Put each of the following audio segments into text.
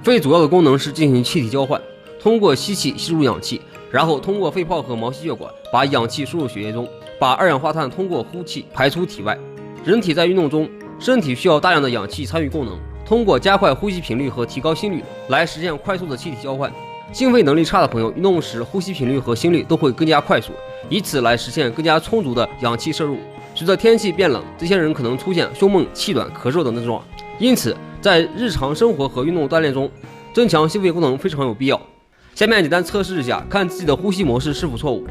肺主要的功能是进行气体交换，通过吸气吸入氧气，然后通过肺泡和毛细血管把氧气输入血液中，把二氧化碳通过呼气排出体外。人体在运动中，身体需要大量的氧气参与功能，通过加快呼吸频率和提高心率来实现快速的气体交换。心肺能力差的朋友运动时呼吸频率和心率都会更加快速，以此来实现更加充足的氧气摄入。随着天气变冷，这些人可能出现胸闷、气短、咳嗽等症状，因此在日常生活和运动锻炼中，增强心肺功能非常有必要。下面简单测试一下，看自己的呼吸模式是否错误。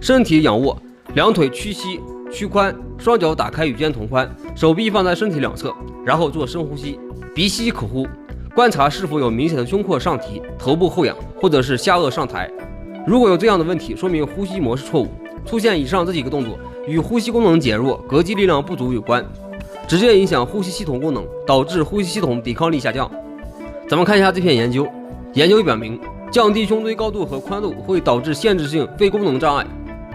身体仰卧，两腿屈膝屈髋，双脚打开与肩同宽，手臂放在身体两侧，然后做深呼吸，鼻吸口呼，观察是否有明显的胸廓上提、头部后仰或者是下颚上抬。如果有这样的问题，说明呼吸模式错误。出现以上这几个动作与呼吸功能减弱、膈肌力量不足有关，直接影响呼吸系统功能，导致呼吸系统抵抗力下降。咱们看一下这篇研究。研究表明，降低胸椎高度和宽度会导致限制性肺功能障碍。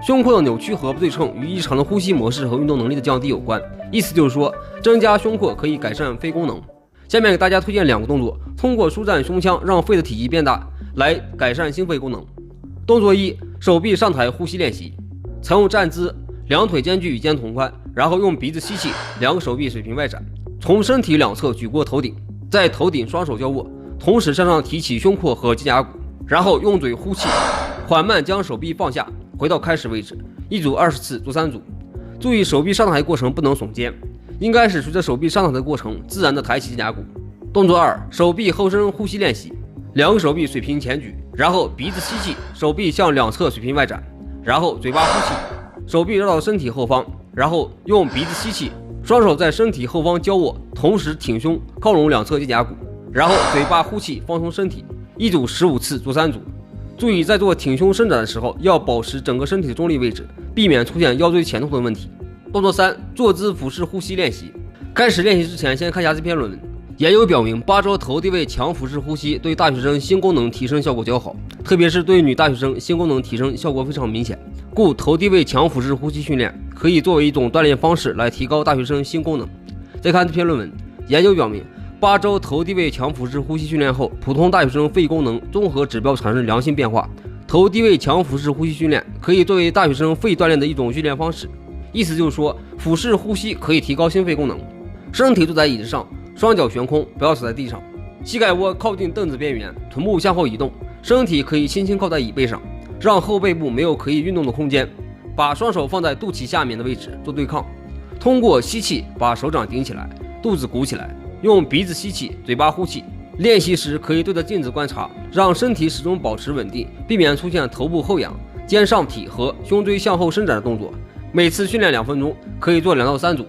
胸廓的扭曲和不对称与异常的呼吸模式和运动能力的降低有关。意思就是说，增加胸廓可以改善肺功能。下面给大家推荐2个动作，通过舒展胸腔让肺的体积变大，来改善心肺功能。动作1：手臂上抬呼吸练习。采用站姿，两腿间距与肩同宽，然后用鼻子吸气，2个手臂水平外展，从身体两侧举过头顶，在头顶双手交握，同时向上提起胸廓和肩胛骨，然后用嘴呼气，缓慢将手臂放下，回到开始位置。一组20次，做3组。注意手臂上抬过程不能耸肩，应该是随着手臂上抬的过程自然的抬起肩胛骨。动作2：手臂后伸呼吸练习。2个手臂水平前举，然后鼻子吸气，手臂向两侧水平外展，然后嘴巴呼气，手臂绕到身体后方，然后用鼻子吸气，双手在身体后方交握，同时挺胸靠拢两侧肩胛骨，然后嘴巴呼气放松身体。一组15次，做3组。注意在做挺胸伸展的时候要保持整个身体的中立位置，避免出现腰椎前痛的问题。动作3：坐姿俯视呼吸练习。开始练习之前，先看一下这篇论文。研究表明，8周头低位强腹式呼吸对大学生心功能提升效果较好，特别是对女大学生心功能提升效果非常明显。故头低位强腹式呼吸训练可以作为一种锻炼方式来提高大学生心功能。再看这篇论文，研究表明，8周头低位强腹式呼吸训练后，普通大学生肺功能综合指标产生良性变化。头低位强腹式呼吸训练可以作为大学生肺锻炼的一种训练方式。意思就是说，腹式呼吸可以提高心肺功能。身体坐在椅子上，双脚悬空，不要踩在地上，膝盖窝靠近凳子边缘，臀部向后移动，身体可以轻轻靠在椅背上，让后背部没有可以运动的空间。把双手放在肚脐下面的位置做对抗，通过吸气把手掌顶起来，肚子鼓起来，用鼻子吸气，嘴巴呼气。练习时可以对着镜子观察，让身体始终保持稳定，避免出现头部后仰、肩上提和胸椎向后伸展的动作。每次训练2分钟，可以做2到3组。